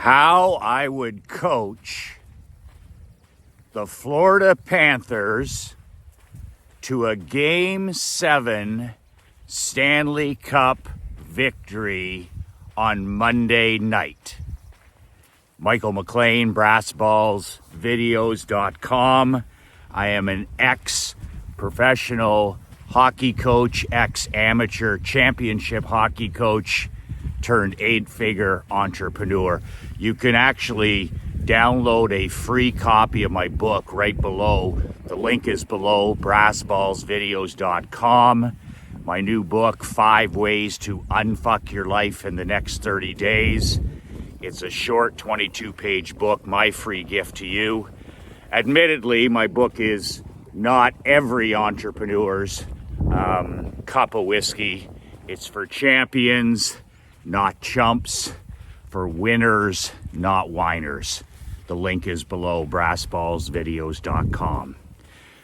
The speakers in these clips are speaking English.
how I would coach the Florida Panthers to a Game 7 Stanley Cup victory on Monday night. Michael McLean, brassballsvideos.com. I am an ex-professional hockey coach, ex-amateur championship hockey coach, turned 8-figure entrepreneur. You can actually download a free copy of my book right below. The link is below, brassballsvideos.com. My new book, 5 Ways to Unfuck Your Life in the Next 30 Days. It's a short 22-page book, my free gift to you. Admittedly, my book is not every entrepreneur's cup of whiskey. It's for champions, not chumps, for winners, not whiners. The link is below, brassballsvideos.com.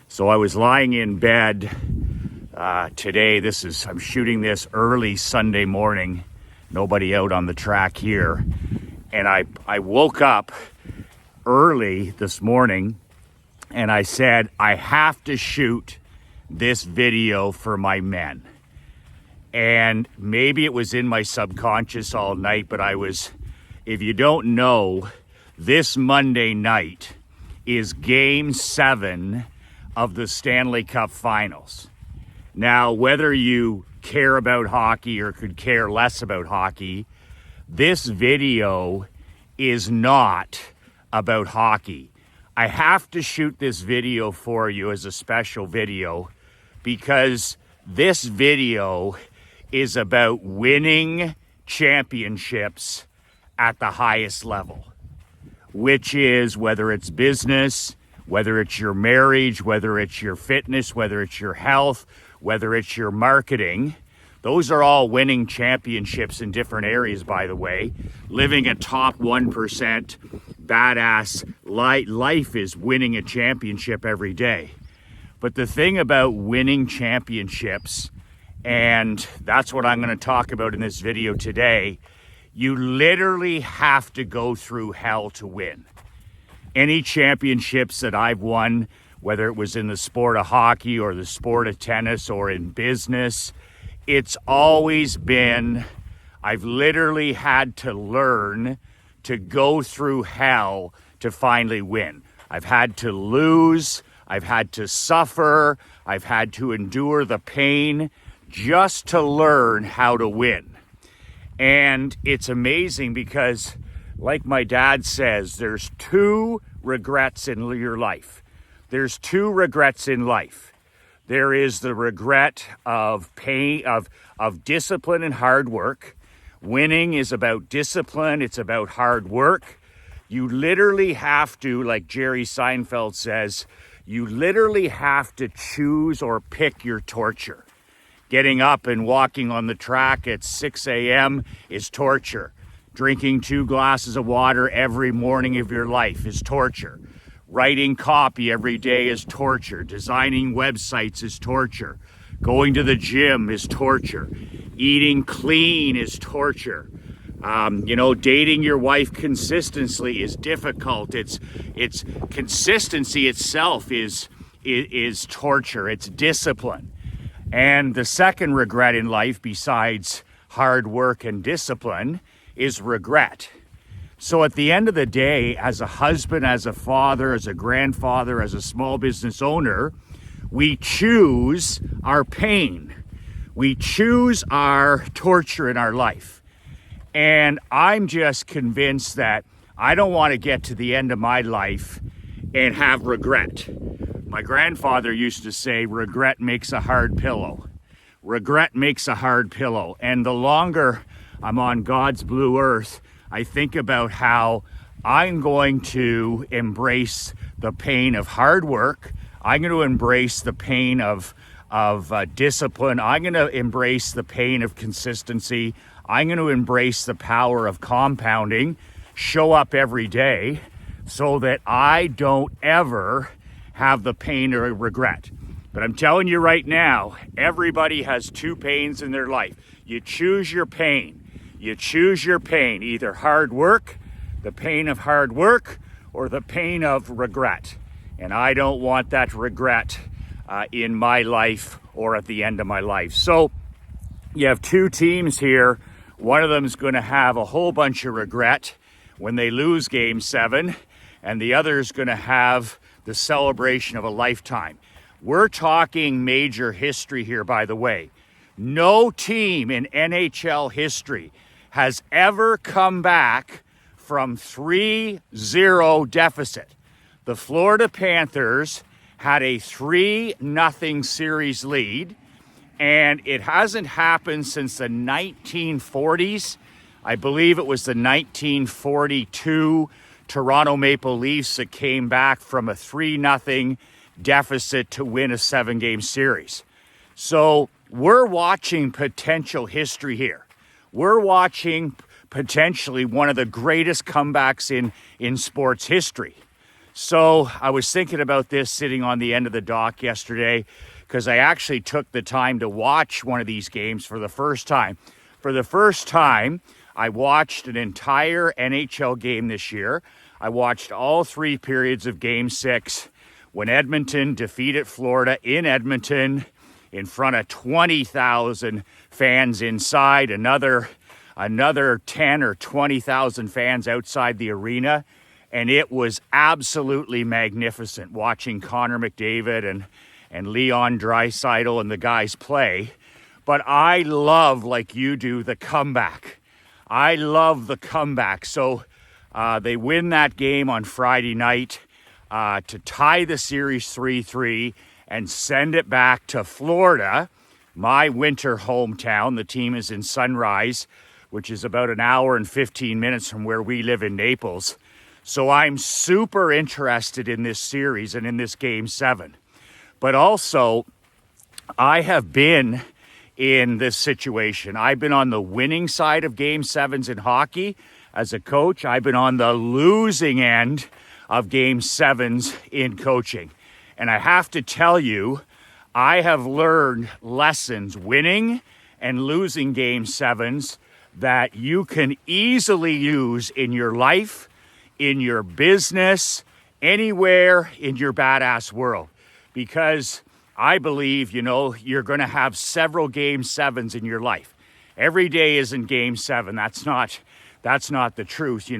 So I was lying in bed today. I'm shooting this early Sunday morning. Nobody out on the track here. And I woke up early this morning and I said, I have to shoot this video for my men. And maybe it was in my subconscious all night, but if you don't know, this Monday night is Game 7 of the Stanley Cup Finals. Now, whether you care about hockey or could care less about hockey, this video is not about hockey. I have to shoot this video for you as a special video because this video is about winning championships at the highest level, which is whether it's business, whether it's your marriage, whether it's your fitness, whether it's your health, whether it's your marketing. Those are all winning championships in different areas, by the way. Living a top 1% badass life is winning a championship every day. But the thing about winning championships, and that's what I'm going to talk about in this video today, you literally have to go through hell to win. Any championships that I've won, whether it was in the sport of hockey or the sport of tennis or in business, it's always been, I've literally had to learn to go through hell to finally win. I've had to lose, I've had to suffer, I've had to endure the pain just to learn how to win. And it's amazing because, like my dad says, there's 2 regrets in your life. There's 2 regrets in life. There is the regret of pain, of discipline and hard work. Winning is about discipline. It's about hard work. You literally have to, like Jerry Seinfeld says, you literally have to choose or pick your torture. Getting up and walking on the track at 6 a.m. is torture. Drinking 2 glasses of water every morning of your life is torture. Writing copy every day is torture. Designing websites is torture. Going to the gym is torture. Eating clean is torture. Dating your wife consistently is difficult. It's consistency itself is torture. It's discipline. And the second regret in life, besides hard work and discipline, is regret. So at the end of the day, as a husband, as a father, as a grandfather, as a small business owner, we choose our pain. We choose our torture in our life. And I'm just convinced that I don't want to get to the end of my life and have regret. My grandfather used to say, regret makes a hard pillow. Regret makes a hard pillow. And the longer I'm on God's blue earth, I think about how I'm going to embrace the pain of hard work. I'm going to embrace the pain of discipline. I'm going to embrace the pain of consistency. I'm going to embrace the power of compounding, show up every day so that I don't ever have the pain or regret. But I'm telling you right now, everybody has 2 pains in their life. You choose your pain. You choose your pain, either hard work, the pain of hard work or the pain of regret. And I don't want that regret in my life or at the end of my life. So you have two teams here. One of them is going to have a whole bunch of regret when they lose Game 7, and the other is going to have the celebration of a lifetime. We're talking major history here, by the way. No team in NHL history has ever come back from 3-0 deficit. The Florida Panthers had a 3-0 series lead, and it hasn't happened since the 1940s. I believe it was the 1942 Toronto Maple Leafs that came back from a 3-0 deficit to win a 7-game series. So we're watching potential history here. We're watching potentially one of the greatest comebacks in sports history. So I was thinking about this sitting on the end of the dock yesterday, because I actually took the time to watch one of these games for the first time. For the first time, I watched an entire NHL game this year. I watched all 3 periods of Game 6 when Edmonton defeated Florida in Edmonton in front of 20,000 fans inside, another 10 or 20,000 fans outside the arena. And it was absolutely magnificent watching Connor McDavid and Leon Draisaitl and the guys play. But I love, like you do, the comeback. I love the comeback. So they win that game on Friday night to tie the series 3-3 and send it back to Florida, my winter hometown. The team is in Sunrise, which is about an hour and 15 minutes from where we live in Naples. So I'm super interested in this series and in this Game 7. But also, I have been in this situation. I've been on the winning side of Game 7s in hockey as a coach. I've been on the losing end of Game 7s in coaching. And I have to tell you, I have learned lessons winning and losing Game 7s that you can easily use in your life, in your business, anywhere in your badass world. Because I believe, you're going to have several Game 7s in your life. Every day isn't Game 7. That's not the truth.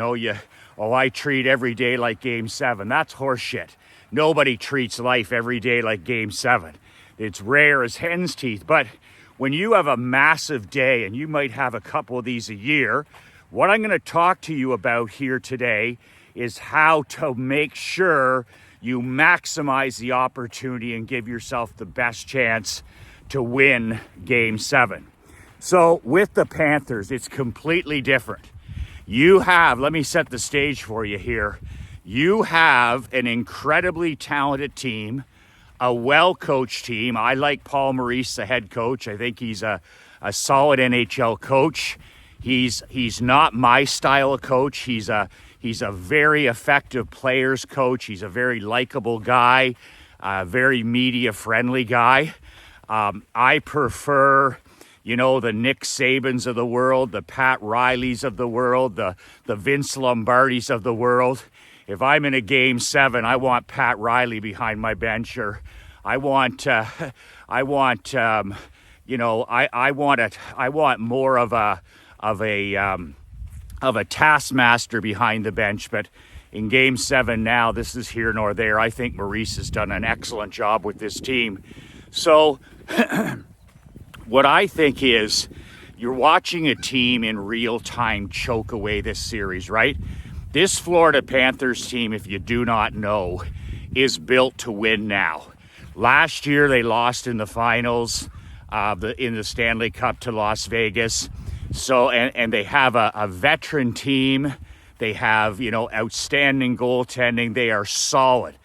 I treat every day like Game 7. That's horseshit. Nobody treats life every day like Game 7. It's rare as hen's teeth. But when you have a massive day, and you might have a couple of these a year, what I'm going to talk to you about here today is how to make sure you maximize the opportunity and give yourself the best chance to win Game 7. So with the Panthers, it's completely different. Let me set the stage for you here. You have an incredibly talented team, a well-coached team. I like Paul Maurice, the head coach. I think he's a solid NHL coach. He's not my style of coach. He's a very effective players coach. He's a very likable guy, a very media-friendly guy. I prefer, the Nick Sabans of the world, the Pat Rileys of the world, the Vince Lombardis of the world. If I'm in a Game 7, I want Pat Riley behind my bench, or I want more of a taskmaster behind the bench. But in Game 7 now, this is here nor there. I think Maurice has done an excellent job with this team. So what I think is, you're watching a team in real time choke away this series, right? This Florida Panthers team, if you do not know, is built to win now. Last year, they lost in the finals in the Stanley Cup to Las Vegas. So, and they have a veteran team. They have, outstanding goaltending. They are solid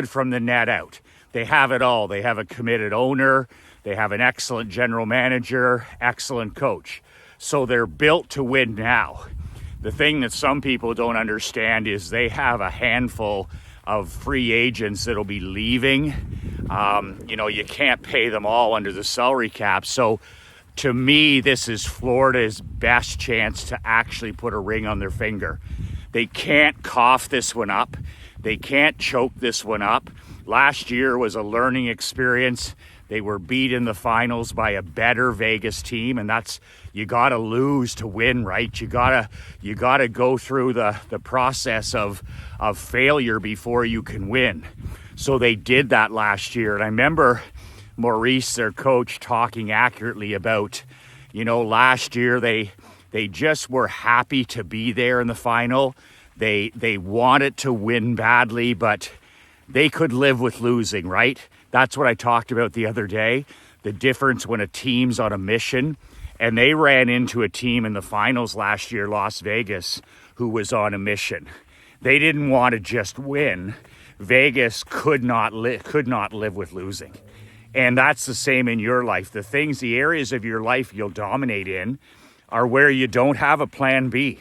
from the net out. They have it all. They have a committed owner. They have an excellent general manager, excellent coach. So they're built to win now. The thing that some people don't understand is they have a handful of free agents that'll be leaving. You can't pay them all under the salary cap. So to me, this is Florida's best chance to actually put a ring on their finger. They can't cough this one up. They can't choke this one up. Last year was a learning experience. They were beat in the finals by a better Vegas team, and that's, you got to lose to win, right? You got to go through the process of failure before you can win. So they did that last year. And I remember Maurice, their coach, talking accurately about, last year they just were happy to be there in the final. They wanted to win badly, but they could live with losing, right? That's what I talked about the other day, the difference when a team's on a mission. And they ran into a team in the finals last year, Las Vegas, who was on a mission. They didn't want to just win. Vegas could not live with losing. And that's the same in your life. The areas of your life you'll dominate in are where you don't have a plan B,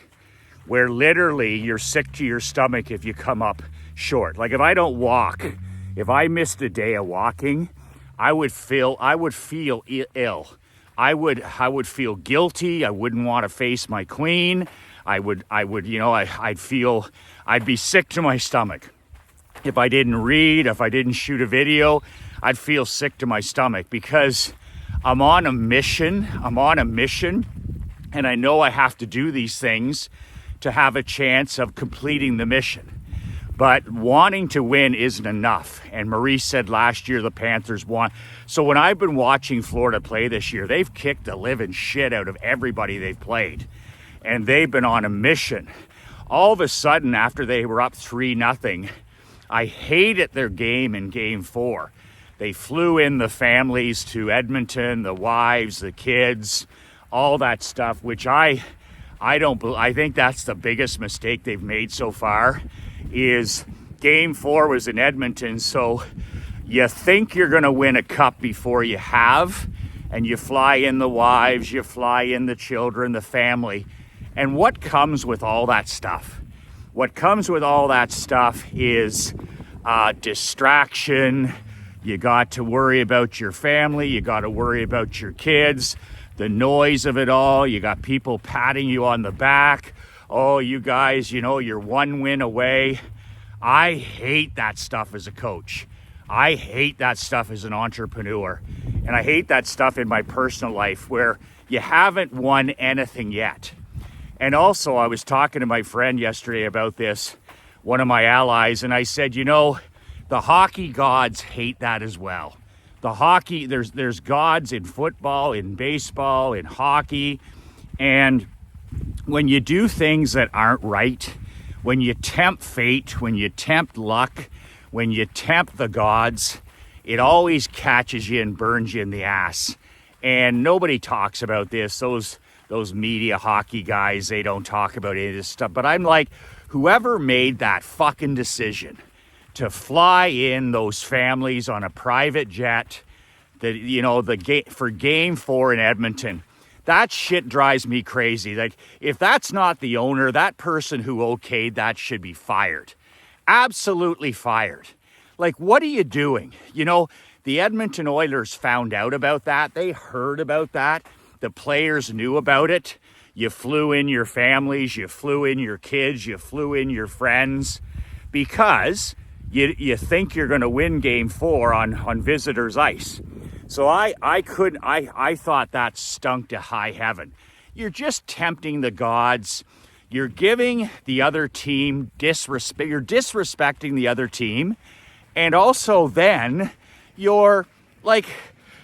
where literally you're sick to your stomach if you come up short. Like if I don't walk, if I missed a day of walking, I would feel ill. I would feel guilty. I wouldn't want to face my queen. I'd be sick to my stomach. If I didn't read, if I didn't shoot a video, I'd feel sick to my stomach because I'm on a mission. And I know I have to do these things to have a chance of completing the mission. But wanting to win isn't enough. And Maurice said last year the Panthers won. So when I've been watching Florida play this year, they've kicked the living shit out of everybody they've played. And they've been on a mission. All of a sudden, after they were up 3-0, I hated their game in Game 4. They flew in the families to Edmonton, the wives, the kids, all that stuff, which I think that's the biggest mistake they've made so far. Is Game 4 was in Edmonton, so you think you're going to win a cup before you have, and you fly in the wives, you fly in the children, the family. And what comes with all that stuff? What comes with all that stuff is distraction. You got to worry about your family, you got to worry about your kids, the noise of it all. You got people patting you on the back. Oh, you guys, you're one win away. I hate that stuff as a coach. I hate that stuff as an entrepreneur. And I hate that stuff in my personal life where you haven't won anything yet. And also, I was talking to my friend yesterday about this, one of my allies, and I said, the hockey gods hate that as well. The hockey, there's gods in football, in baseball, in hockey, and when you do things that aren't right, when you tempt fate, when you tempt luck, when you tempt the gods, it always catches you and burns you in the ass. And nobody talks about this. Those media hockey guys, they don't talk about any of this stuff. But I'm like, whoever made that fucking decision to fly in those families on a private jet, for Game 4 in Edmonton, that shit drives me crazy. Like, if that's not the owner, that person who okayed that should be fired. Absolutely fired. Like, what are you doing? The Edmonton Oilers found out about that. They heard about that. The players knew about it. You flew in your families, you flew in your kids, you flew in your friends because you think you're going to win Game 4 on visitors' ice. So I thought that stunk to high heaven. You're just tempting the gods. You're giving the other team disrespect. You're disrespecting the other team. And also then you're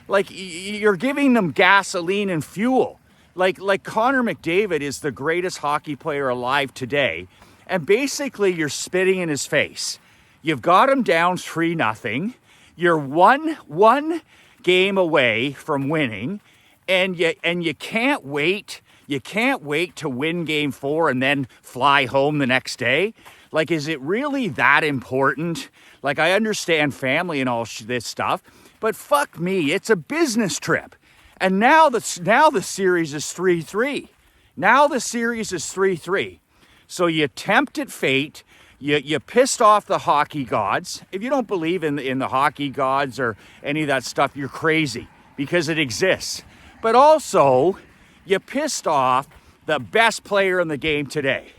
you're giving them gasoline and fuel. Like Connor McDavid is the greatest hockey player alive today. And basically you're spitting in his face. You've got him down 3-0. You're one game away from winning, and you can't wait. You can't wait to win Game 4 and then fly home the next day. Like, is it really that important? Like, I understand family and all this stuff, but fuck me, it's a business trip. And now the series is 3-3. Now the series is 3-3. So you tempted fate. You pissed off the hockey gods. If you don't believe in the hockey gods or any of that stuff, you're crazy because it exists. But also, you pissed off the best player in the game today.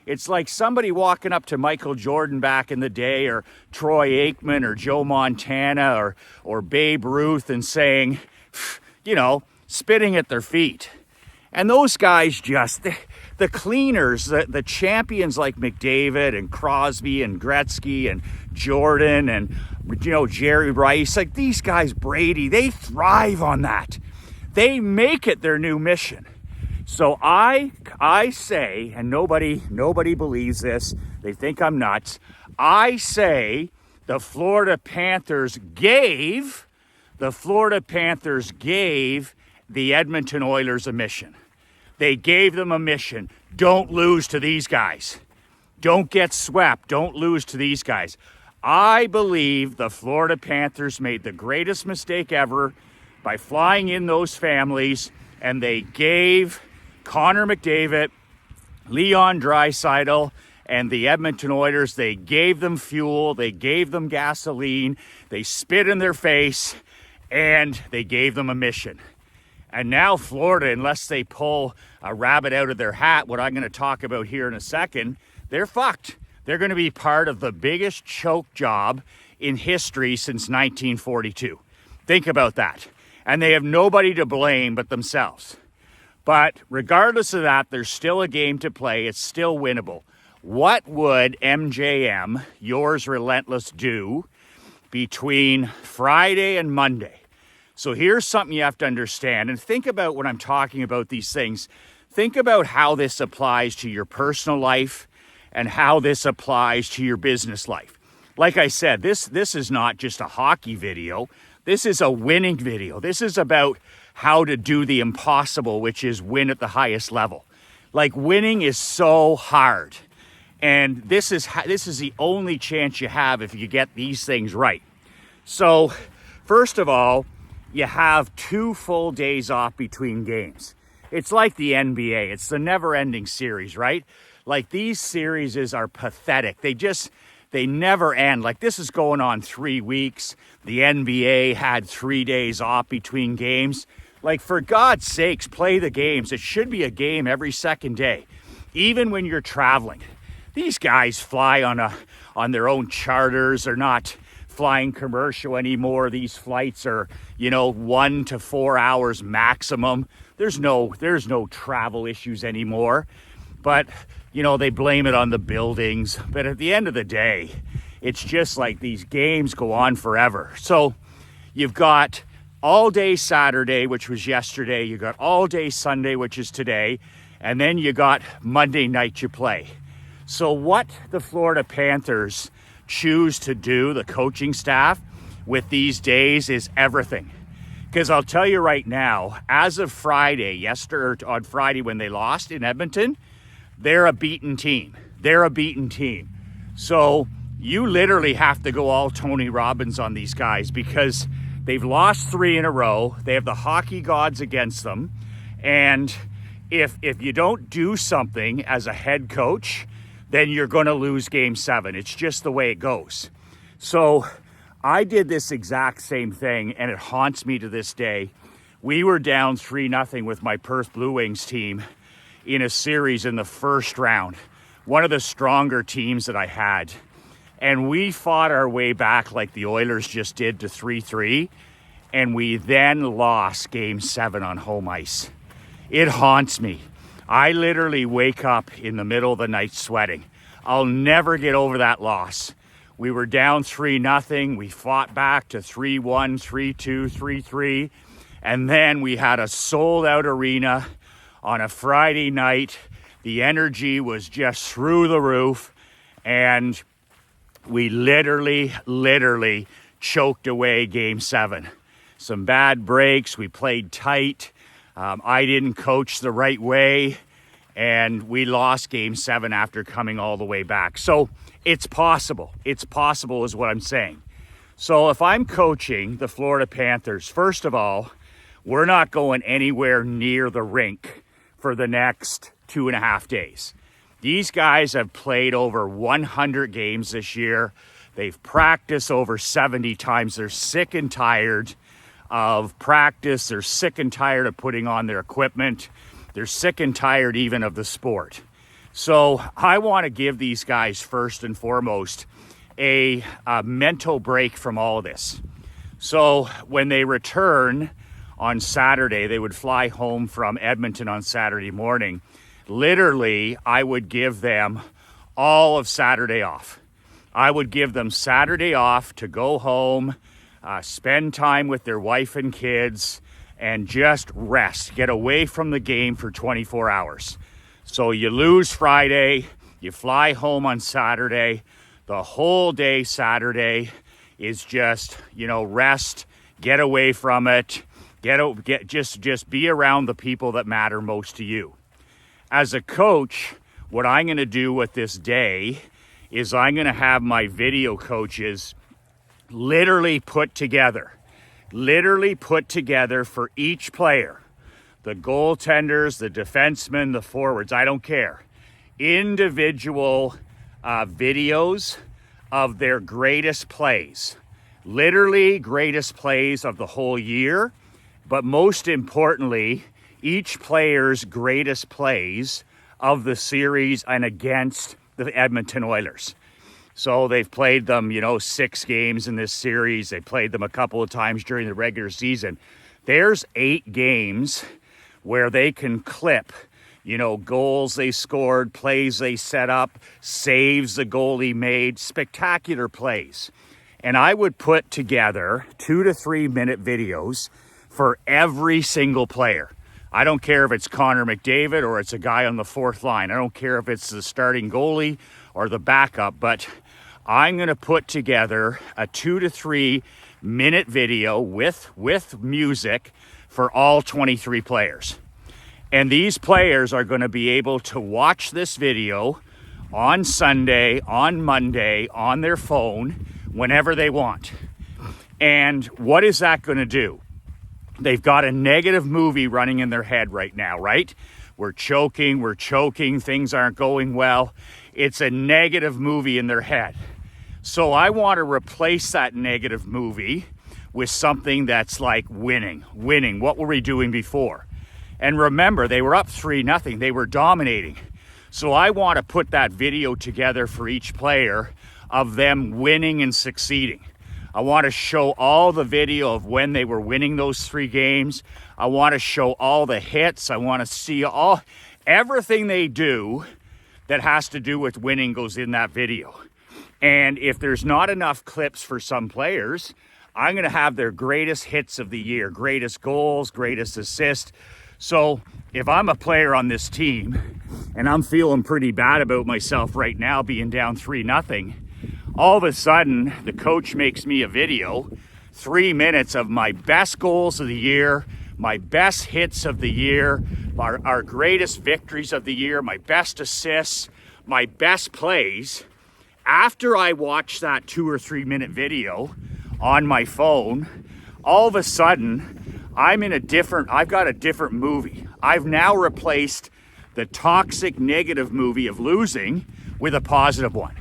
It's like somebody walking up to Michael Jordan back in the day, or Troy Aikman, or Joe Montana, or Babe Ruth, and saying, spitting at their feet. And those guys just, the cleaners, the champions like McDavid and Crosby and Gretzky and Jordan and, Jerry Rice, like these guys, Brady, they thrive on that. They make it their new mission. So I say, and nobody believes this, they think I'm nuts, I say the Florida Panthers gave the Edmonton Oilers a mission. They gave them a mission. Don't lose to these guys. Don't get swept. Don't lose to these guys. I believe the Florida Panthers made the greatest mistake ever by flying in those families, and they gave Connor McDavid, Leon Draisaitl, and the Edmonton Oilers, they gave them fuel, they gave them gasoline, they spit in their face, and they gave them a mission. And now Florida, unless they pull a rabbit out of their hat, what I'm going to talk about here in a second, they're fucked. They're going to be part of the biggest choke job in history since 1942. Think about that. And they have nobody to blame but themselves. But regardless of that, there's still a game to play. It's still winnable. What would MJM, yours relentless, do between Friday and Monday? So here's something you have to understand, and think about when I'm talking about these things. Think about how this applies to your personal life and how this applies to your business life. Like I said, this is not just a hockey video. This is a winning video. This is about how to do the impossible, which is win at the highest level. Like, winning is so hard. And this is the only chance you have if you get these things right. So, first of all, you have 2 full days off between games. It's like the NBA. It's the never-ending series, right? Like, these series are pathetic. They never end. Like, this is going on 3 weeks. The NBA had 3 days off between games. Like, for God's sakes, play the games. It should be a game every second day, even when you're traveling. These guys fly on their own charters. They're not flying commercial anymore. These flights are, 1 to 4 hours maximum. There's no travel issues anymore. But, they blame it on the buildings. But at the end of the day, it's just like these games go on forever. So you've got all day Saturday, which was yesterday. You got all day Sunday, which is today. And then you got Monday night you play. So what the Florida Panthers choose to do, the coaching staff, with these days is everything. Because I'll tell you right now, as of Friday, on Friday when they lost in Edmonton, they're a beaten team. So you literally have to go all Tony Robbins on these guys because they've lost 3 in a row. They have the hockey gods against them. And if you don't do something as a head coach, then you're going to lose Game 7. It's just the way it goes. So I did this exact same thing, and it haunts me to this day. We were down 3-0 with my Perth Blue Wings team in a series in the first round, one of the stronger teams that I had. And we fought our way back like the Oilers just did to 3-3, and we then lost Game 7 on home ice. It haunts me. I literally wake up in the middle of the night sweating. I'll never get over that loss. We were down 3-0. We fought back to 3-1, 3-2, 3-3. And then we had a sold-out arena on a Friday night. The energy was just through the roof. And we literally choked away Game 7. Some bad breaks. We played tight. I didn't coach the right way, and we lost Game 7 after coming all the way back. So it's possible. It's possible is what I'm saying. So if I'm coaching the Florida Panthers, first of all, we're not going anywhere near the rink for the next 2.5 days. These guys have played over 100 games this year. They've practiced over 70 times. They're sick and tired of practice. They're sick and tired of putting on their equipment. They're sick and tired even of the sport. So I want to give these guys first and foremost a mental break from all of this. So when they return on Saturday, they would fly home from Edmonton on Saturday morning. Literally, I would give them all of Saturday off. I would give them Saturday off to go home, spend time with their wife and kids, and just rest, get away from the game for 24 hours. So you lose Friday, you fly home on Saturday. The whole day Saturday is just, rest, get away from it, just be around the people that matter most to you. As a coach, what I'm going to do with this day is I'm going to have my video coaches literally put together for each player, the goaltenders, the defensemen, the forwards, I don't care, individual videos of their greatest plays, literally greatest plays of the whole year, but most importantly, each player's greatest plays of the series and against the Edmonton Oilers. So they've played them, 6 games in this series. They played them a couple of times during the regular season. There's 8 games where they can clip, goals they scored, plays they set up, saves the goalie made, spectacular plays. And I would put together 2 to 3 minute videos for every single player. I don't care if it's Connor McDavid or it's a guy on the 4th line. I don't care if it's the starting goalie or the backup, but I'm going to put together a 2 to 3 minute video with music for all 23 players. And these players are going to be able to watch this video on Sunday, on Monday, on their phone, whenever they want. And what is that going to do? They've got a negative movie running in their head right now, right? We're choking, things aren't going well. It's a negative movie in their head. So I want to replace that negative movie with something that's like winning. What were we doing before? And remember, they were up 3-0. They were dominating. So I want to put that video together for each player of them winning and succeeding. I want to show all the video of when they were winning those 3 games. I want to show all the hits. I want to see everything they do that has to do with winning goes in that video. And if there's not enough clips for some players, I'm going to have their greatest hits of the year, greatest goals, greatest assists. So if I'm a player on this team and I'm feeling pretty bad about myself right now being down 3-0, all of a sudden the coach makes me a video, 3 minutes of my best goals of the year, my best hits of the year, our greatest victories of the year, my best assists, my best plays. After I watch that 2 or 3 minute video on my phone, all of a sudden I've got a different movie. I've now replaced the toxic negative movie of losing with a positive one.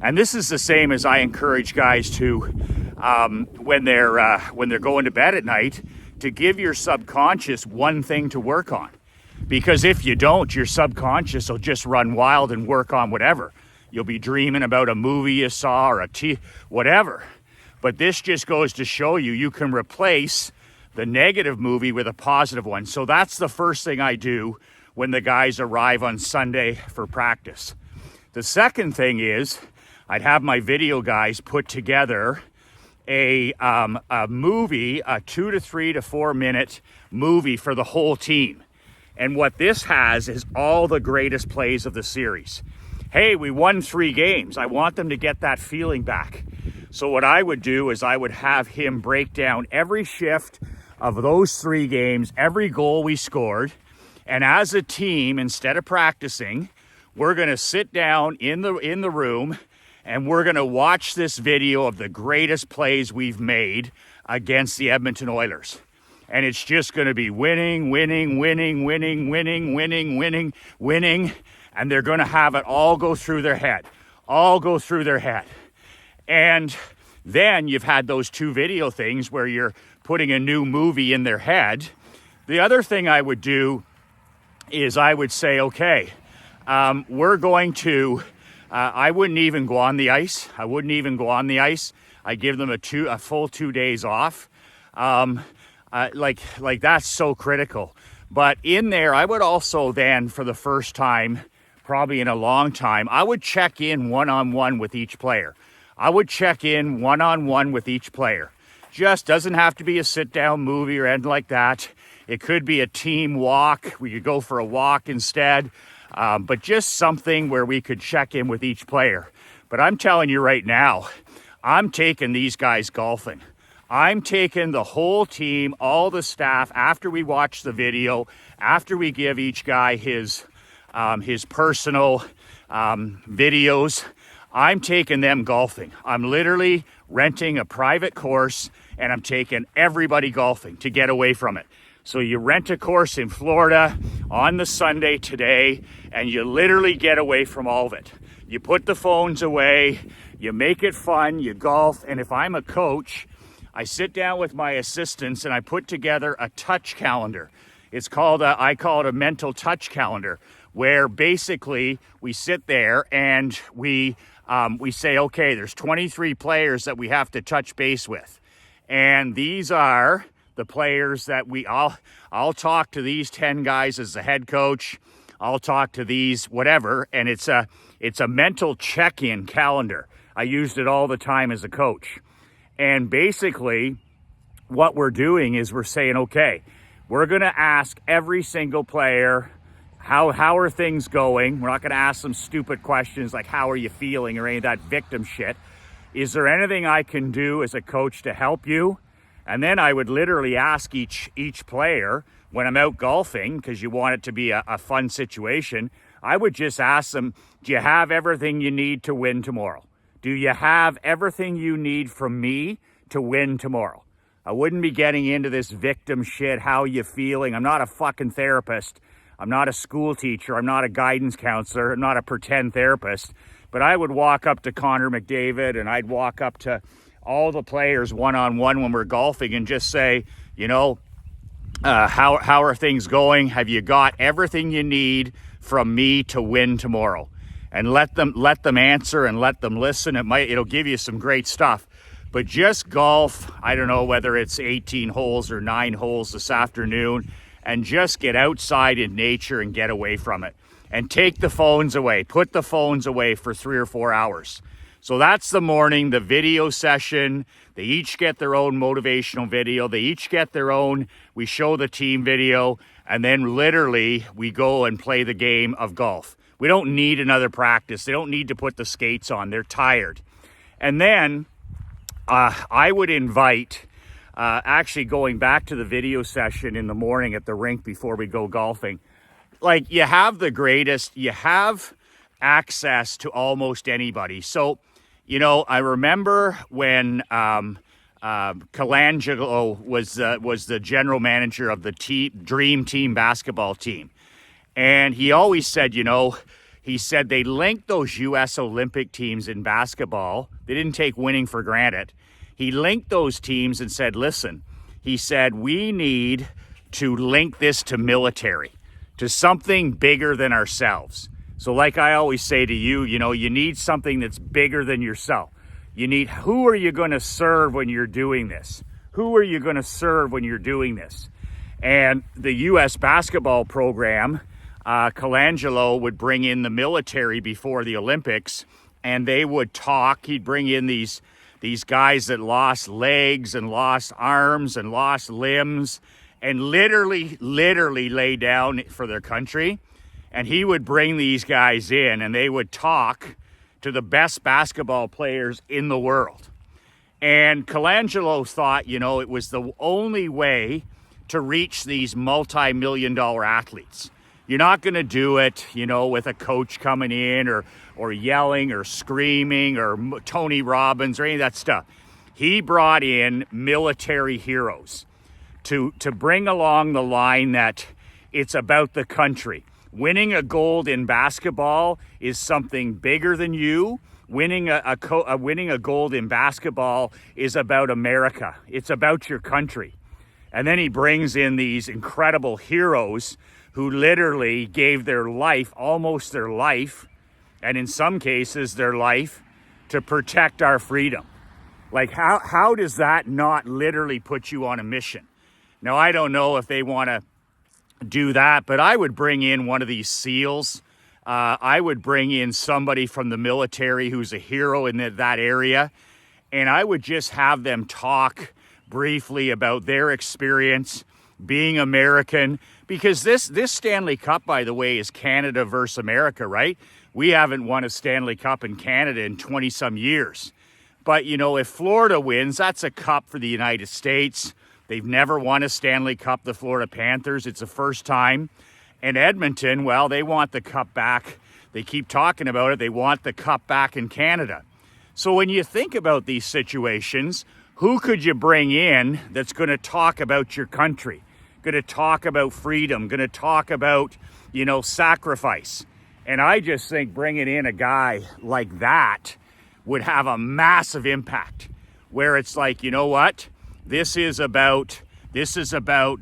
And this is the same as I encourage guys to, when they're going to bed at night, to give your subconscious one thing to work on. Because if you don't, your subconscious will just run wild and work on whatever. You'll be dreaming about a movie you saw or whatever. But this just goes to show you can replace the negative movie with a positive one. So that's the first thing I do when the guys arrive on Sunday for practice. The second thing is I'd have my video guys put together a movie, a 2 to 3 to 4 minute movie for the whole team. And what this has is all the greatest plays of the series. Hey, we won 3 games. I want them to get that feeling back. So what I would do is I would have him break down every shift of those 3 games, every goal we scored. And as a team, instead of practicing, we're going to sit down in the room and we're going to watch this video of the greatest plays we've made against the Edmonton Oilers. And it's just going to be winning. And they're going to have it all go through their head. And then you've had those 2 video things where you're putting a new movie in their head. The other thing I would do is I would say, okay, we're going to, I wouldn't even go on the ice. I give them a full 2 days off. Like that's so critical. But in there, I would also then, for the first time, probably in a long time, I would check in one-on-one with each player. Just doesn't have to be a sit-down movie or anything like that. It could be a team walk. We could go for a walk instead. But just something where we could check in with each player. But I'm telling you right now, I'm taking these guys golfing. I'm taking the whole team, all the staff, after we watch the video, after we give each guy his personal videos, I'm taking them golfing. I'm literally renting a private course and I'm taking everybody golfing to get away from it. So you rent a course in Florida on the Sunday today and you literally get away from all of it. You put the phones away, you make it fun, you golf, and if I'm a coach, I sit down with my assistants and I put together a touch calendar. It's called I call it a mental touch calendar, where basically we sit there and we say, okay, there's 23 players that we have to touch base with. And these are the players that I'll talk to these 10 guys as the head coach. I'll talk to these whatever. And it's a mental check-in calendar. I used it all the time as a coach. And basically what we're doing is we're saying, okay, we're going to ask every single player, how are things going? We're not going to ask them stupid questions like, how are you feeling, or any of that victim shit. Is there anything I can do as a coach to help you? And then I would literally ask each player when I'm out golfing, because you want it to be a fun situation, I would just ask them, do you have everything you need to win tomorrow? Do you have everything you need from me to win tomorrow? I wouldn't be getting into this victim shit, how you feeling. I'm not a fucking therapist. I'm not a school teacher. I'm not a guidance counselor. I'm not a pretend therapist. But I would walk up to Connor McDavid and I'd walk up to all the players one-on-one when we're golfing and just say, you know, how are things going? Have you got everything you need from me to win tomorrow? And let them answer and let them listen. It'll give you some great stuff. But just golf, I don't know whether it's 18 holes or 9 holes this afternoon, and just get outside in nature and get away from it. And take the phones away. Put the phones away for 3 or 4 hours. So that's the morning, the video session. They each get their own motivational video. They each get their own, we show the team video, and then literally we go and play the game of golf. We don't need another practice. They don't need to put the skates on. They're tired. And then I would invite, actually going back to the video session in the morning at the rink before we go golfing, like you have access to almost anybody. So, you know, I remember when Colangelo was the general manager of the Dream Team basketball team. And he always said, you know, he said they linked those U.S. Olympic teams in basketball. They didn't take winning for granted. He linked those teams and said, listen, he said, we need to link this to military, to something bigger than ourselves. So like I always say to you, you know, you need something that's bigger than yourself. You need, who are you going to serve when you're doing this? Who are you going to serve when you're doing this? And the U.S. basketball program, Colangelo would bring in the military before the Olympics, and they would talk. He'd bring in these guys that lost legs and lost arms and lost limbs and literally lay down for their country. And he would bring these guys in and they would talk to the best basketball players in the world. And Colangelo thought, you know, it was the only way to reach these multi-million-dollar athletes. You're not going to do it, you know, with a coach coming in or yelling or screaming or Tony Robbins or any of that stuff. He brought in military heroes to bring along the line that it's about the country. Winning a gold in basketball is something bigger than you. Winning a gold in basketball is about America. It's about your country. And then he brings in these incredible heroes who literally gave their life, almost their life, and in some cases their life, to protect our freedom. Like, how does that not literally put you on a mission? Now, I don't know if they want to do that, but I would bring in one of these SEALs. I would bring in somebody from the military who's a hero in that area, and I would just have them talk briefly about their experience being American, because this Stanley Cup, by the way, is Canada versus America, right? We haven't won a Stanley Cup in Canada in 20 some years. But, you know, if Florida wins, that's a cup for the United States. They've never won a Stanley Cup, the Florida Panthers. It's the first time. And Edmonton, well, they want the cup back. They keep talking about it. They want the cup back in Canada. So when you think about these situations, who could you bring in that's going to talk about your country, going to talk about freedom, going to talk about, you know, sacrifice? And I just think bringing in a guy like that would have a massive impact, where it's like, you know what? This is about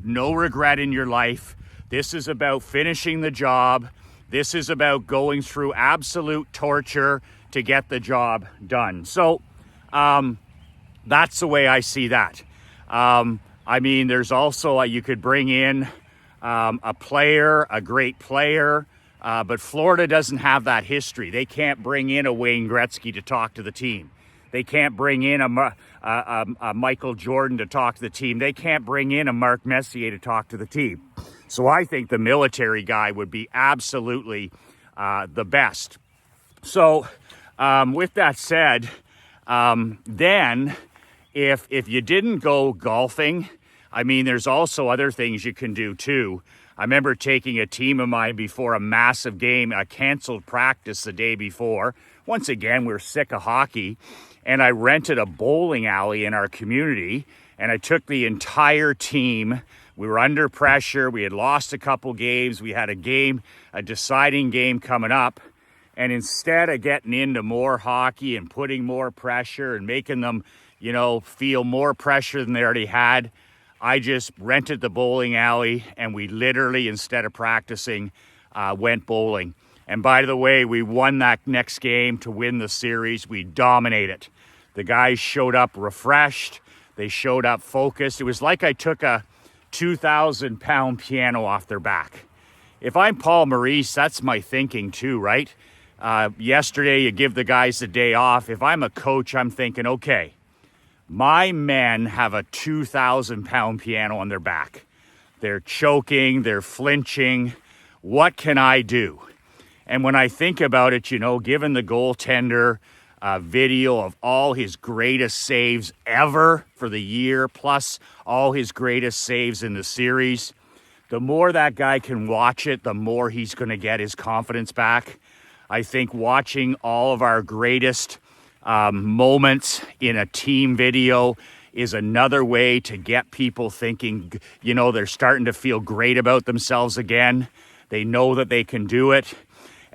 no regret in your life. This is about finishing the job. This is about going through absolute torture to get the job done. So that's the way I see that. I mean, there's also, you could bring in a player, a great player, but Florida doesn't have that history. They can't bring in a Wayne Gretzky to talk to the team. They can't bring in a Michael Jordan to talk to the team. They can't bring in a Mark Messier to talk to the team. So I think the military guy would be absolutely the best. So with that said, then if you didn't go golfing, I mean, there's also other things you can do too. I remember taking a team of mine before a massive game, a canceled practice the day before. Once again, we were sick of hockey, and I rented a bowling alley in our community, and I took the entire team. We were under pressure. We had lost a couple games. We had a deciding game coming up. And instead of getting into more hockey and putting more pressure and making them, you know, feel more pressure than they already had, I just rented the bowling alley, and we literally, instead of practicing, went bowling. And by the way, we won that next game to win the series. We dominated. The guys showed up refreshed. They showed up focused. It was like I took a 2,000-pound piano off their back. If I'm Paul Maurice, that's my thinking too, right? Yesterday, you give the guys the day off. If I'm a coach, I'm thinking, okay, my men have a 2,000-pound piano on their back. They're choking, they're flinching. What can I do? And when I think about it, you know, given the goaltender video of all his greatest saves ever for the year, plus all his greatest saves in the series, the more that guy can watch it, the more he's going to get his confidence back. I think watching all of our greatest moments in a team video is another way to get people thinking, you know, they're starting to feel great about themselves again. They know that they can do it.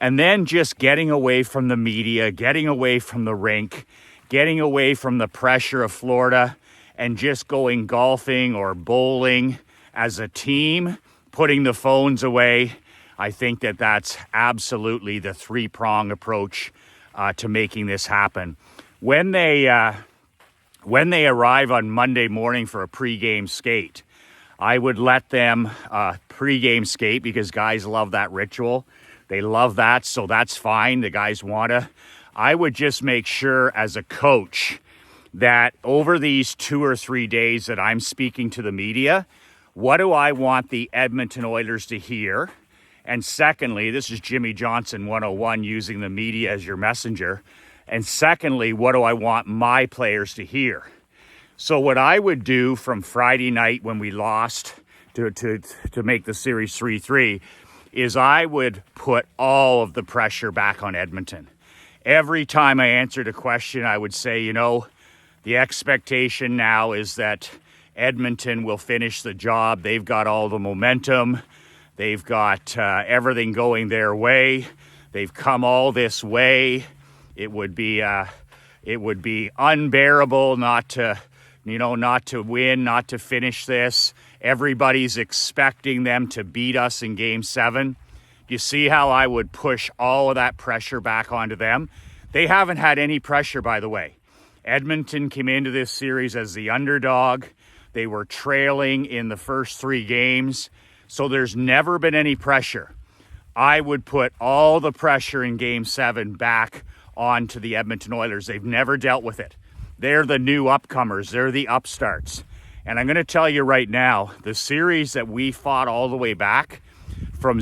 And then just getting away from the media, getting away from the rink, getting away from the pressure of Florida, and just going golfing or bowling as a team, putting the phones away. I think that that's absolutely the three-prong approach to making this happen. When they arrive on Monday morning for a pregame skate, I would let them pregame skate, because guys love that ritual. They love that, so that's fine. The guys want to. I would just make sure as a coach that over these 2 or 3 days that I'm speaking to the media, what do I want the Edmonton Oilers to hear? And secondly, this is Jimmy Johnson 101, using the media as your messenger. And secondly, what do I want my players to hear? So what I would do from Friday night when we lost to make the series 3-3 is I would put all of the pressure back on Edmonton. Every time I answered a question, I would say, you know, the expectation now is that Edmonton will finish the job. They've got all the momentum. They've got everything going their way. They've come all this way. It would be unbearable not to not to win, not to finish this. Everybody's expecting them to beat us in Game 7. You see how I would push all of that pressure back onto them? They haven't had any pressure, by the way. Edmonton came into this series as the underdog. They were trailing in the first 3 games. So there's never been any pressure. I would put all the pressure in Game 7 back onto the Edmonton Oilers. They've never dealt with it. They're the new upcomers. They're the upstarts. And I'm going to tell you right now, the series that we fought all the way back, from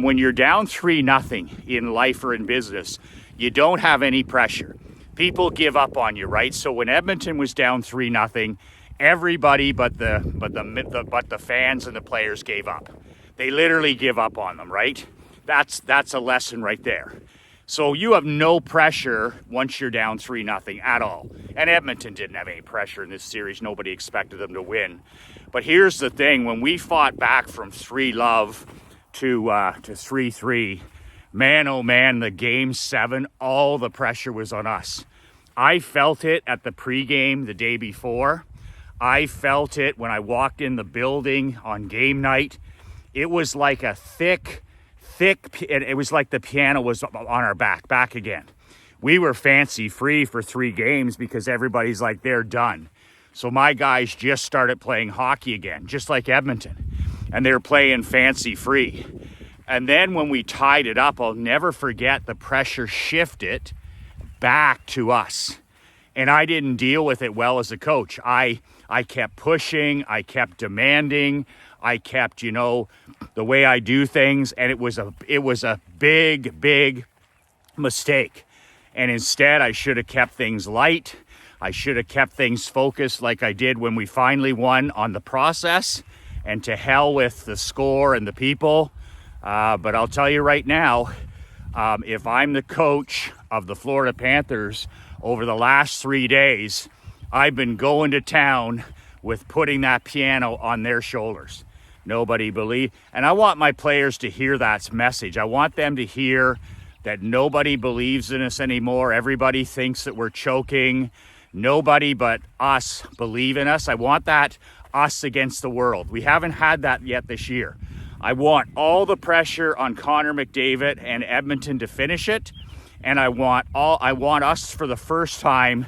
when you're down 3-0 in life or in business, you don't have any pressure. People give up on you, right? So when Edmonton was down 3-0, everybody but the fans and the players gave up. They literally give up on them, right? That's a lesson right there. So you have no pressure once you're down 3-0 at all. And Edmonton didn't have any pressure in this series. Nobody expected them to win. But here's the thing. When we fought back from 3-0 to 3-3, man, oh man, the Game 7, all the pressure was on us. I felt it at the pregame the day before. I felt it when I walked in the building on game night. It was like a thick, it was like the piano was on our back again. We were fancy free for 3 games because everybody's like, they're done. So my guys just started playing hockey again, just like Edmonton. And they're playing fancy free. And then when we tied it up, I'll never forget, the pressure shifted back to us. And I didn't deal with it well as a coach. I kept pushing, I kept demanding, I kept, the way I do things, and it was a big mistake. And instead, I should have kept things light. I should have kept things focused like I did when we finally won on the process, and to hell with the score and the people. But I'll tell you right now, if I'm the coach of the Florida Panthers over the last 3 days, I've been going to town with putting that piano on their shoulders. Nobody believe, and I want my players to hear that message. I want them to hear that nobody believes in us anymore. Everybody thinks that we're choking. Nobody but us believe in us. I want that us against the world. We haven't had that yet this year. I want all the pressure on Connor McDavid and Edmonton to finish it, and I want us for the first time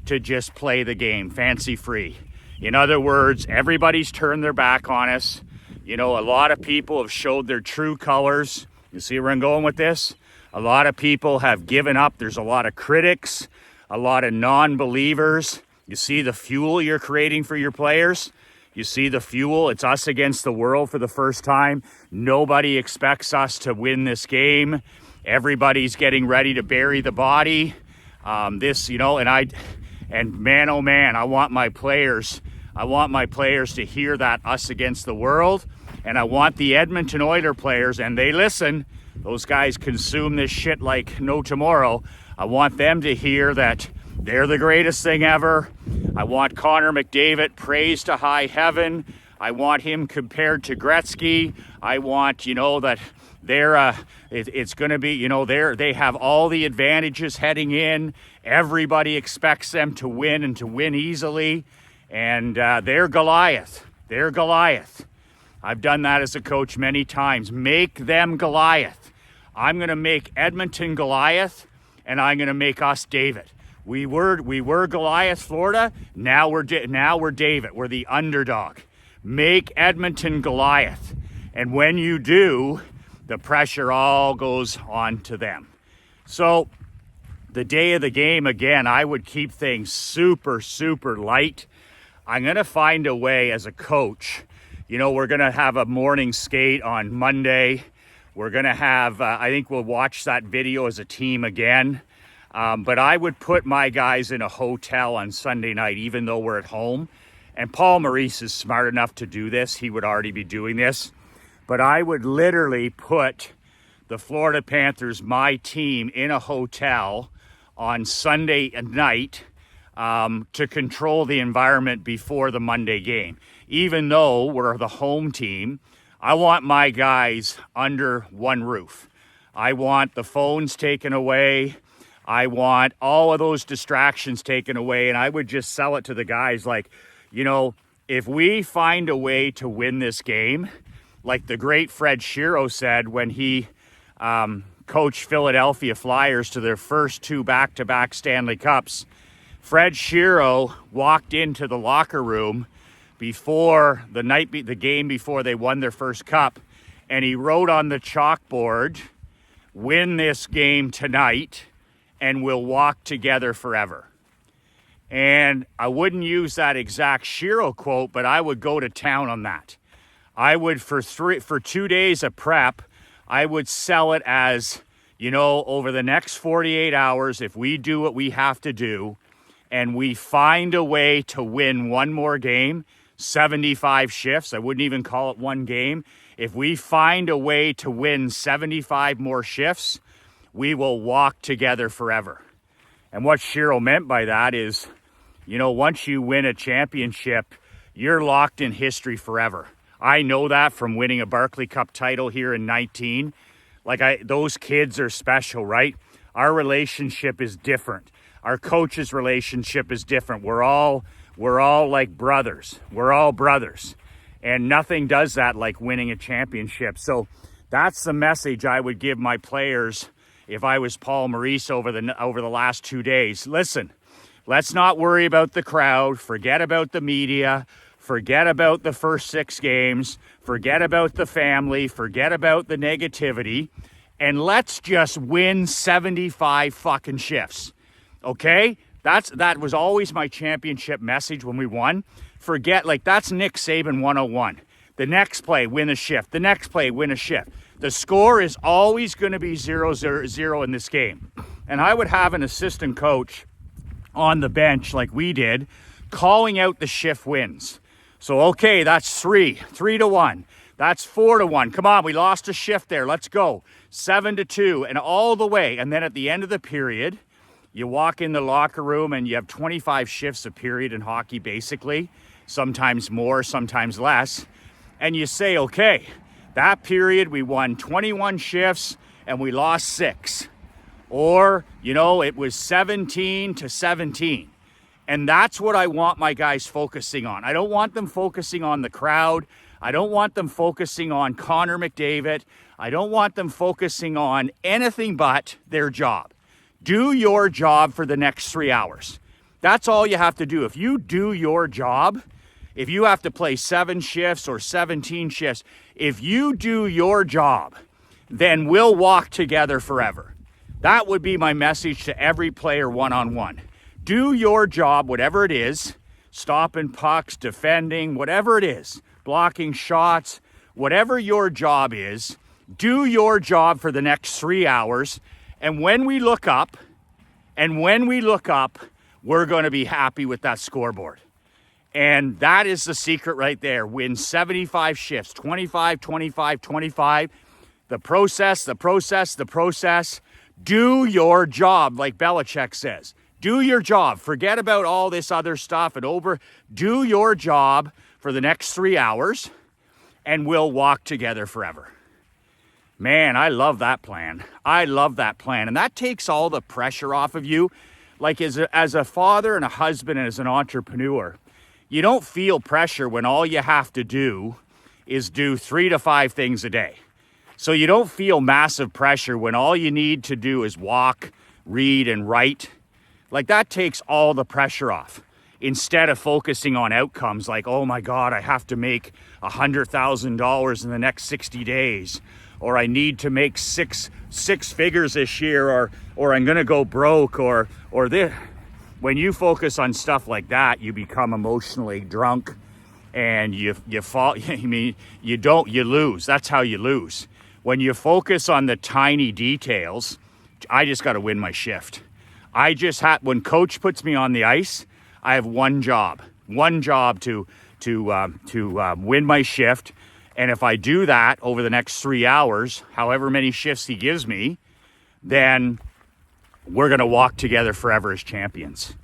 to just play the game fancy free. In other words, everybody's turned their back on us. A lot of people have showed their true colors. You see where I'm going with this? A lot of people have given up. There's a lot of critics, a lot of non-believers. You see the fuel you're creating for your players? You see the fuel? It's us against the world for the first time. Nobody expects us to win this game. Everybody's getting ready to bury the body. And man, oh man, I want my players to hear that us against the world. And I want the Edmonton Oilers players, and they listen, those guys consume this shit like no tomorrow. I want them to hear that they're the greatest thing ever. I want Connor McDavid praised to high heaven. I want him compared to Gretzky. I want, that it's going to be, they have all the advantages heading in. Everybody expects them to win and to win easily. And they're Goliath. They're Goliath. I've done that as a coach many times. Make them Goliath. I'm going to make Edmonton Goliath, and I'm going to make us David. We were Goliath, Florida. Now we're David. We're the underdog. Make Edmonton Goliath. And when you do, the pressure all goes on to them. So the day of the game, again, I would keep things super, super light. I'm going to find a way as a coach. We're going to have a morning skate on Monday. We're going to have, I think we'll watch that video as a team again. But I would put my guys in a hotel on Sunday night, even though we're at home. And Paul Maurice is smart enough to do this. He would already be doing this. But I would literally put the Florida Panthers, my team, in a hotel on Sunday night to control the environment before the Monday game. Even though we're the home team, I want my guys under one roof. I want the phones taken away. I want all of those distractions taken away, and I would just sell it to the guys like, you know, if we find a way to win this game, like the great Fred Shero said when he coached Philadelphia Flyers to their first 2 back-to-back Stanley Cups, Fred Shero walked into the locker room before the game before they won their first cup, and he wrote on the chalkboard, "Win this game tonight, and we'll walk together forever." And I wouldn't use that exact Shero quote, but I would go to town on that. I would, for 2 days of prep, I would sell it as, you know, over the next 48 hours, if we do what we have to do and we find a way to win one more game, 75 shifts, I wouldn't even call it one game. If we find a way to win 75 more shifts, we will walk together forever. And what Shero meant by that is, you know, once you win a championship, you're locked in history forever. I know that from winning a Barclay Cup title here in 19. Those kids are special, right? Our relationship is different. Our coach's relationship is different. We're all like brothers. We're all brothers. And nothing does that like winning a championship. So that's the message I would give my players if I was Paul Maurice over the last 2 days. Listen, let's not worry about the crowd. Forget about the media. Forget about the first 6 games. Forget about the family. Forget about the negativity. And let's just win 75 fucking shifts. Okay? That was always my championship message when we won. Forget, that's Nick Saban 101. The next play, win a shift. The next play, win a shift. The score is always going to be 0-0 in this game. And I would have an assistant coach on the bench like we did, calling out the shift wins. So, okay, that's 3-1. That's 4-1. Come on, we lost a shift there. Let's go. 7-2 and all the way. And then at the end of the period, you walk in the locker room and you have 25 shifts a period in hockey, basically. Sometimes more, sometimes less. And you say, okay, that period we won 21 shifts and we lost 6. Or, you know, it was 17-17. And that's what I want my guys focusing on. I don't want them focusing on the crowd. I don't want them focusing on Connor McDavid. I don't want them focusing on anything but their job. Do your job for the next 3 hours. That's all you have to do. If you do your job, if you have to play 7 shifts or 17 shifts, if you do your job, then we'll walk together forever. That would be my message to every player one-on-one. Do your job, whatever it is, stopping pucks, defending, whatever it is, blocking shots, whatever your job is, do your job for the next 3 hours. And when we look up, we're going to be happy with that scoreboard. And that is the secret right there. Win 75 shifts, 25, 25, 25. The process. Do your job, like Belichick says. Do your job. Forget about all this other stuff and do your job for the next 3 hours, and we'll walk together forever. Man, I love that plan. And that takes all the pressure off of you. Like as a father and a husband and as an entrepreneur, you don't feel pressure when all you have to do is do 3 to 5 things a day. So you don't feel massive pressure when all you need to do is walk, read, and write. Like that takes all the pressure off. Instead of focusing on outcomes like, oh my God, I have to make $100,000 in the next 60 days. Or I need to make six figures this year, or I'm gonna go broke, or this. When you focus on stuff like that, you become emotionally drunk and you fall. You lose. That's how you lose. When you focus on the tiny details, I just got to win my shift. When coach puts me on the ice, I have one job to win my shift. And if I do that over the next 3 hours, however many shifts he gives me, then we're going to walk together forever as champions.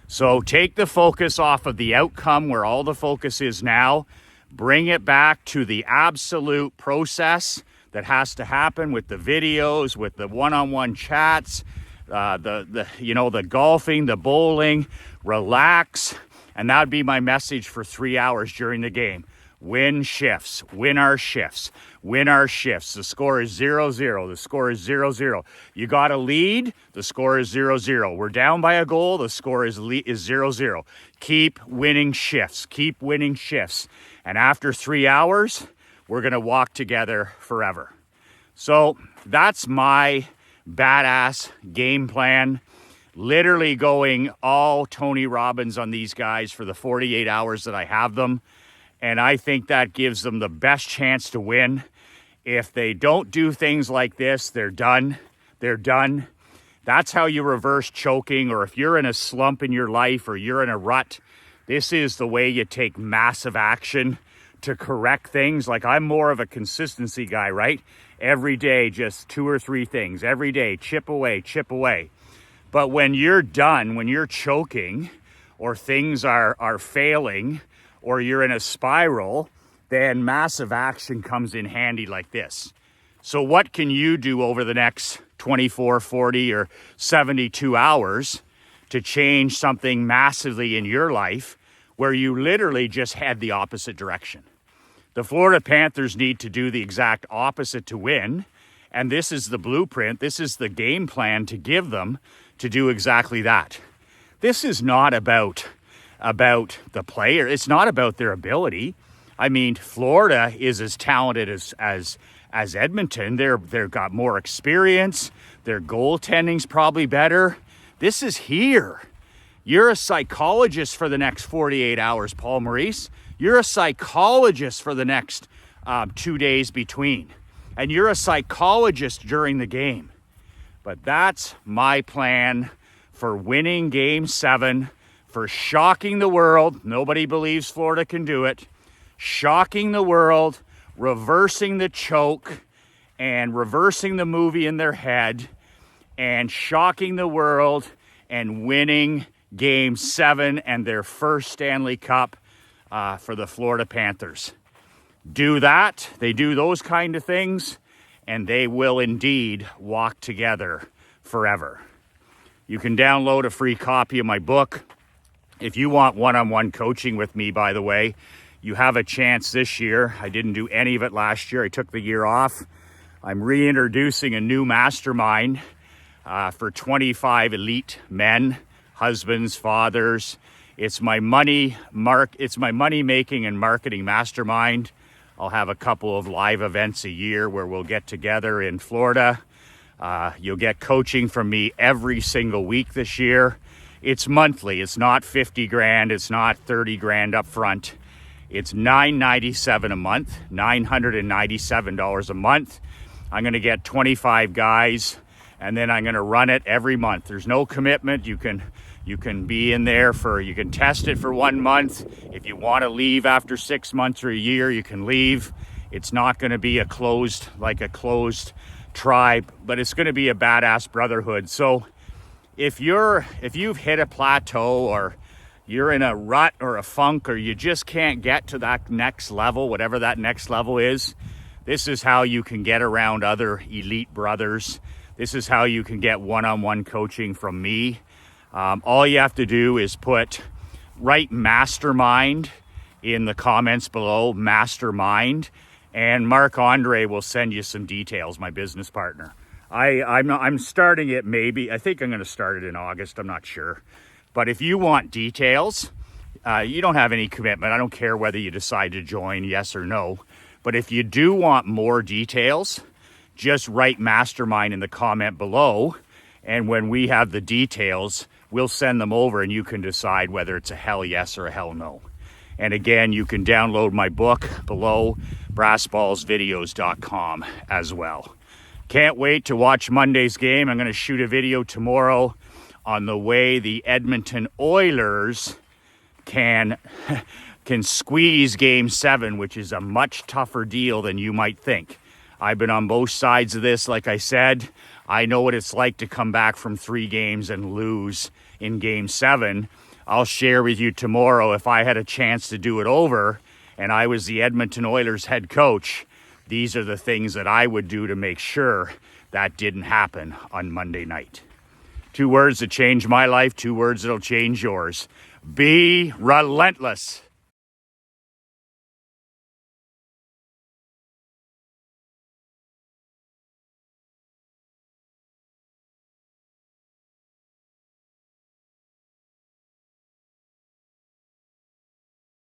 So take the focus off of the outcome where all the focus is now. Bring it back to the absolute process that has to happen with the videos, with the one-on-one chats, the golfing, the bowling, relax. And that would be my message for 3 hours during the game. Win shifts, win our shifts, win our shifts. The score is 0-0. The score is 0-0. You got a lead, the score is 0-0. We're down by a goal, the score is 0-0. Keep winning shifts, keep winning shifts. And after 3 hours, we're going to walk together forever. So that's my badass game plan. Literally going all Tony Robbins on these guys for the 48 hours that I have them. And I think that gives them the best chance to win. If they don't do things like this, they're done. They're done. That's how you reverse choking, or if you're in a slump in your life or you're in a rut, this is the way you take massive action to correct things. Like, I'm more of a consistency guy, right? Every day, just 2 or 3 things. Every day, chip away, chip away. But when you're done, when you're choking, or things are failing, or you're in a spiral, then massive action comes in handy like this. So what can you do over the next 24, 40, or 72 hours to change something massively in your life where you literally just head the opposite direction? The Florida Panthers need to do the exact opposite to win, and this is the blueprint, this is the game plan to give them to do exactly that. This is not about the player. It's not about their ability. I mean, Florida is as talented as Edmonton. They've got more experience. Their goaltending's probably better. This is here. You're a psychologist for the next 48 hours, Paul Maurice. You're a psychologist for the next 2 days between. And you're a psychologist during the game. But that's my plan for winning Game 7, for shocking the world. Nobody believes Florida can do it. Shocking the world, reversing the choke, and reversing the movie in their head, and shocking the world and winning Game 7 and their first Stanley Cup for the Florida Panthers. Do that, they do those kind of things, and they will indeed walk together forever. You can download a free copy of my book. If you want one-on-one coaching with me, by the way, you have a chance this year. I didn't do any of it last year. I took the year off. I'm reintroducing a new mastermind for 25 elite men, husbands, fathers. It's my money making and marketing mastermind. I'll have a couple of live events a year where we'll get together in Florida. You'll get coaching from me every single week this year. It's monthly. It's not 50 grand. It's not 30 grand up front. It's $997 a month, $997 a month. I'm going to get 25 guys, and then I'm going to run it every month. There's no commitment. You can be in there you can test it for 1 month. If you want to leave after 6 months or a year, you can leave. It's not going to be a closed tribe, but it's going to be a badass brotherhood. So if you've hit a plateau, or you're in a rut or a funk, or you just can't get to that next level, whatever that next level is, this is how you can get around other elite brothers. This is how you can get one-on-one coaching from me. All you have to do is write mastermind in the comments below, mastermind, and Marc-Andre will send you some details, my business partner. I'm starting it maybe. I think I'm going to start it in August. I'm not sure. But if you want details, you don't have any commitment. I don't care whether you decide to join, yes or no. But if you do want more details, just write mastermind in the comment below. And when we have the details, we'll send them over and you can decide whether it's a hell yes or a hell no. And again, you can download my book below, brassballsvideos.com as well. Can't wait to watch Monday's game. I'm going to shoot a video tomorrow on the way the Edmonton Oilers can squeeze Game 7, which is a much tougher deal than you might think. I've been on both sides of this, like I said. I know what it's like to come back from 3 games and lose in Game 7. I'll share with you tomorrow, if I had a chance to do it over and I was the Edmonton Oilers head coach, these are the things that I would do to make sure that didn't happen on Monday night. 2 words that change my life, 2 words that'll change yours. Be relentless.